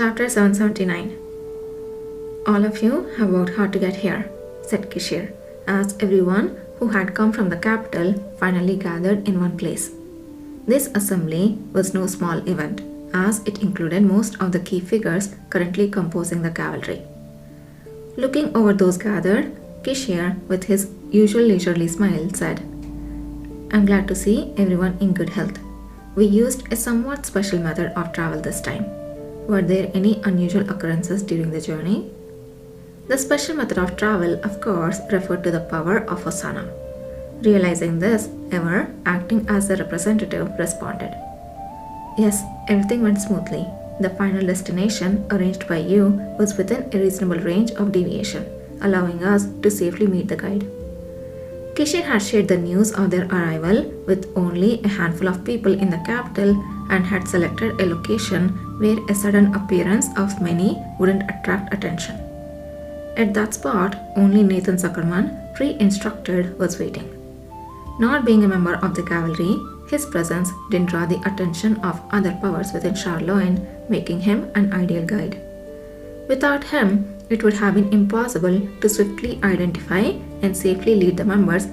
Chapter 779. All of you have worked hard to get here, said Kishir, as everyone who had come from the capital finally gathered in one place. This assembly was no small event, as it included most of the key figures currently composing the cavalry. Looking over those gathered, Kishir, with his usual leisurely smile, said, "I'm glad to see everyone in good health. We used a somewhat special method of travel this time. Were there any unusual occurrences during the journey?" The special method of travel, of course, referred to the power of Hosanna. Realizing this, Ever, acting as the representative, responded, "Yes, everything went smoothly. The final destination, arranged by you, was within a reasonable range of deviation, allowing us to safely meet the guide." Kishir had shared the news of their arrival with only a handful of people in the capital and had selected a location where a sudden appearance of many wouldn't attract attention. At that spot, only Nathan Zuckerman, pre-instructed, was waiting. Not being a member of the cavalry, his presence didn't draw the attention of other powers within Charloin, making him an ideal guide. Without him, it would have been impossible to swiftly identify and safely lead the members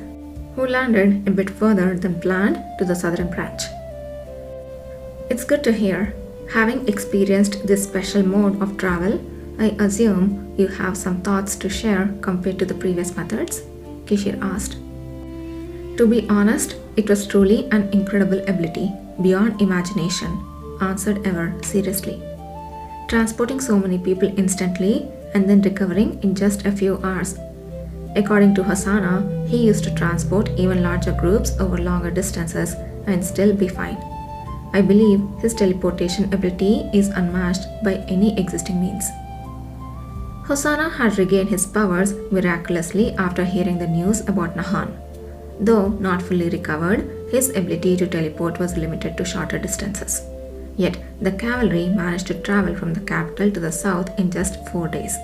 who landed a bit further than planned to the southern branch. It's good to hear. Having experienced this special mode of travel, I assume you have some thoughts to share compared to the previous methods? Kishir asked. To be honest, it was truly an incredible ability, beyond imagination, answered Ever seriously. Transporting so many people instantly and then recovering in just a few hours. According to Hosanna, he used to transport even larger groups over longer distances and still be fine. I believe his teleportation ability is unmatched by any existing means. Hosanna had regained his powers miraculously after hearing the news about Nahan. Though not fully recovered, his ability to teleport was limited to shorter distances. Yet, the cavalry managed to travel from the capital to the south in just 4 days.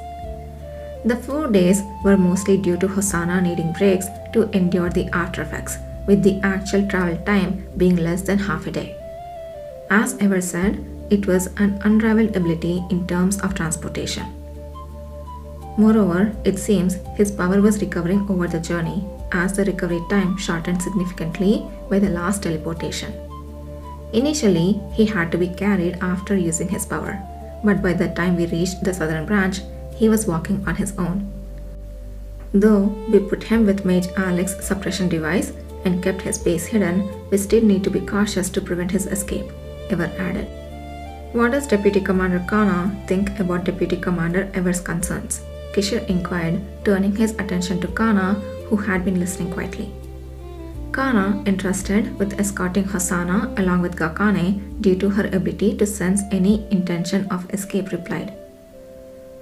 The 4 days were mostly due to Hosanna needing breaks to endure the after effects, with the actual travel time being less than half a day. As Ever said, it was an unrivaled ability in terms of transportation. Moreover, it seems his power was recovering over the journey, as the recovery time shortened significantly by the last teleportation. Initially, he had to be carried after using his power, but by the time we reached the southern branch, he was walking on his own. Though we put him with Mage Alex's suppression device and kept his base hidden, we still need to be cautious to prevent his escape, Ever added. What does Deputy Commander Kana think about Deputy Commander Ever's concerns? Kishir inquired, turning his attention to Kana, who had been listening quietly. Kana, entrusted with escorting Hosanna along with Gakane due to her ability to sense any intention of escape, replied,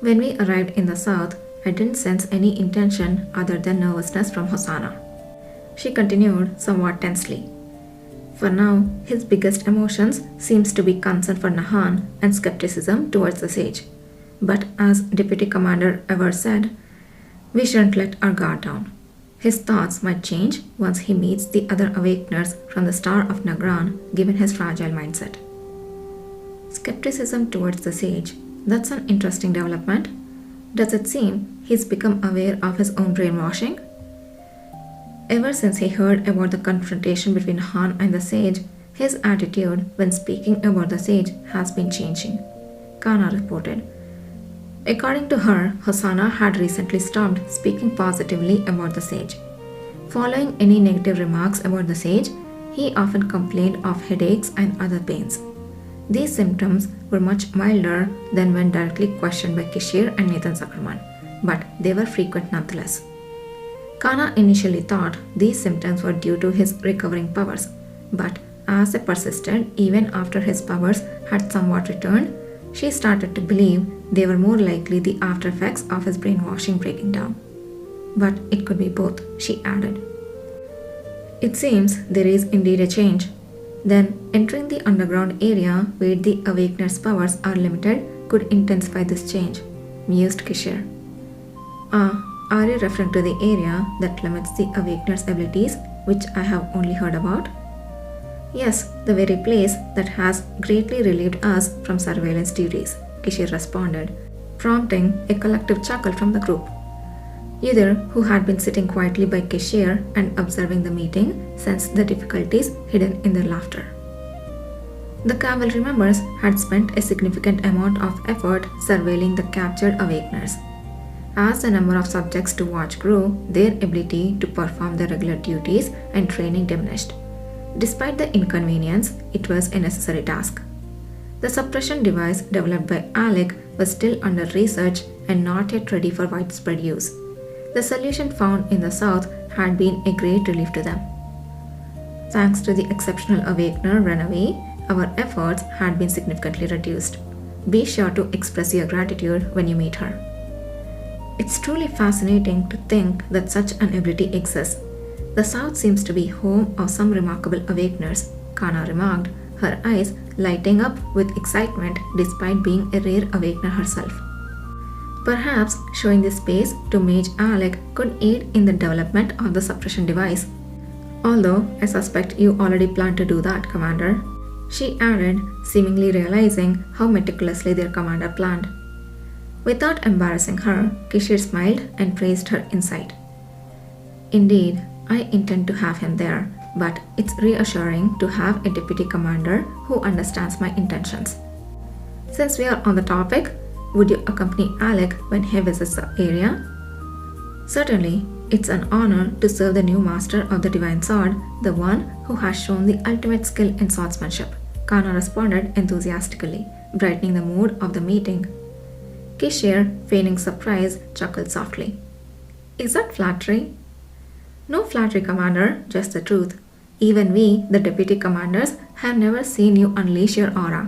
"When we arrived in the south, I didn't sense any intention other than nervousness from Hosanna." She continued somewhat tensely. For now, his biggest emotions seems to be concern for Nahan and skepticism towards the sage. But as Deputy Commander Ever said, we shouldn't let our guard down. His thoughts might change once he meets the other Awakeners from the Star of Nagran, given his fragile mindset. Skepticism towards the sage, that's an interesting development. Does it seem he's become aware of his own brainwashing? Ever since he heard about the confrontation between Han and the sage, his attitude when speaking about the sage has been changing, Kana reported. According to her, Hosanna had recently stopped speaking positively about the sage. Following any negative remarks about the sage, he often complained of headaches and other pains. These symptoms were much milder than when directly questioned by Kishir and Nathan Zuckerman, but they were frequent nonetheless. Kana initially thought these symptoms were due to his recovering powers, but as they persisted even after his powers had somewhat returned, she started to believe they were more likely the after effects of his brainwashing breaking down. But it could be both, she added. It seems there is indeed a change. Then, entering the underground area where the Awakener's powers are limited could intensify this change, mused Kishir. Are you referring to the area that limits the Awakener's abilities, which I have only heard about? Yes, the very place that has greatly relieved us from surveillance duties, Kishir responded, prompting a collective chuckle from the group. Yudhir, who had been sitting quietly by Kishir and observing the meeting, sensed the difficulties hidden in their laughter. The cavalry members had spent a significant amount of effort surveilling the captured awakeners. As the number of subjects to watch grew, their ability to perform their regular duties and training diminished. Despite the inconvenience, it was a necessary task. The suppression device developed by Alec was still under research and not yet ready for widespread use. The solution found in the south had been a great relief to them. Thanks to the exceptional awakener runaway, our efforts had been significantly reduced. Be sure to express your gratitude when you meet her. It's truly fascinating to think that such an ability exists. The South seems to be home of some remarkable awakeners, Kana remarked, her eyes lighting up with excitement despite being a rare awakener herself. Perhaps showing this space to Mage Alec could aid in the development of the suppression device. Although I suspect you already plan to do that, Commander, she added, seemingly realizing how meticulously their commander planned. Without embarrassing her, Kishir smiled and praised her insight. Indeed, I intend to have him there, but it's reassuring to have a deputy commander who understands my intentions. Since we are on the topic, would you accompany Alec when he visits the area? Certainly, it's an honor to serve the new master of the Divine Sword, the one who has shown the ultimate skill in swordsmanship, Kana responded enthusiastically, brightening the mood of the meeting. Kishir, feigning surprise, chuckled softly. Is that flattery? No flattery, Commander, just the truth. Even we, the deputy commanders, have never seen you unleash your aura.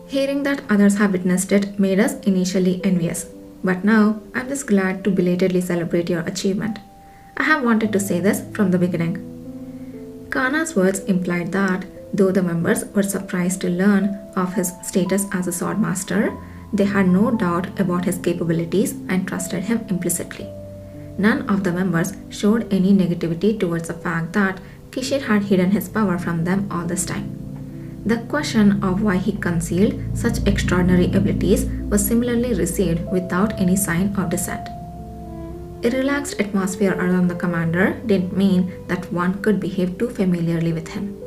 Hearing that others have witnessed it made us initially envious. But now, I'm just glad to belatedly celebrate your achievement. I have wanted to say this from the beginning. Kana's words implied that, though the members were surprised to learn of his status as a swordmaster, they had no doubt about his capabilities and trusted him implicitly. None of the members showed any negativity towards the fact that Kishir had hidden his power from them all this time. The question of why he concealed such extraordinary abilities was similarly received without any sign of dissent. A relaxed atmosphere around the commander didn't mean that one could behave too familiarly with him.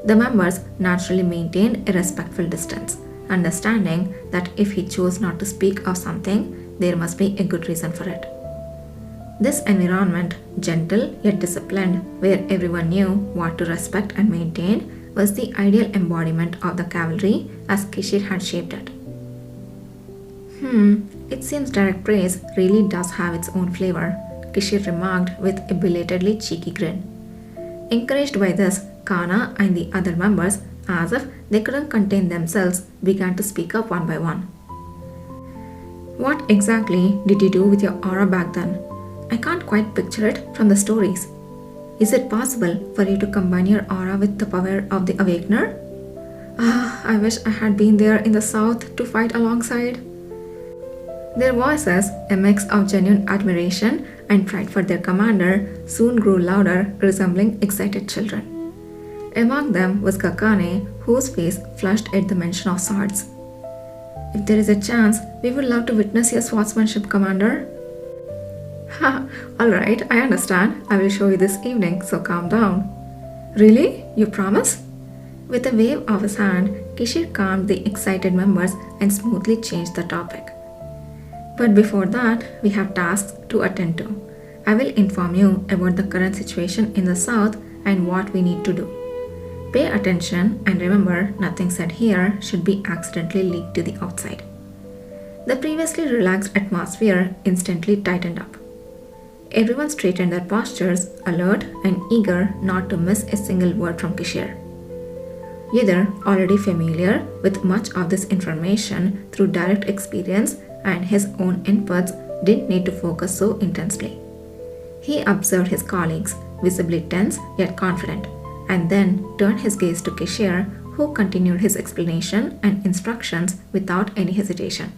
The members naturally maintained a respectful distance, understanding that if he chose not to speak of something, there must be a good reason for it. This environment, gentle yet disciplined, where everyone knew what to respect and maintain, was the ideal embodiment of the cavalry as Kishir had shaped it. It seems direct praise really does have its own flavor, Kishir remarked with a belatedly cheeky grin. Encouraged by this, Kana and the other members, as if they couldn't contain themselves, began to speak up one by one. What exactly did you do with your aura back then? I can't quite picture it from the stories. Is it possible for you to combine your aura with the power of the Awakener? I wish I had been there in the south to fight alongside. Their voices, a mix of genuine admiration and pride for their commander, soon grew louder, resembling excited children. Among them was Kakane, whose face flushed at the mention of swords. If there is a chance, we would love to witness your swordsmanship, Commander. Ha, alright, I understand. I will show you this evening, so calm down. Really? You promise? With a wave of his hand, Kishir calmed the excited members and smoothly changed the topic. But before that, we have tasks to attend to. I will inform you about the current situation in the south and what we need to do. Pay attention and remember, nothing said here should be accidentally leaked to the outside. The previously relaxed atmosphere instantly tightened up. Everyone straightened their postures, alert and eager not to miss a single word from Kishir. Yudhir, already familiar with much of this information through direct experience and his own inputs, didn't need to focus so intensely. He observed his colleagues, visibly tense yet confident, and then turned his gaze to Kishir, who continued his explanation and instructions without any hesitation.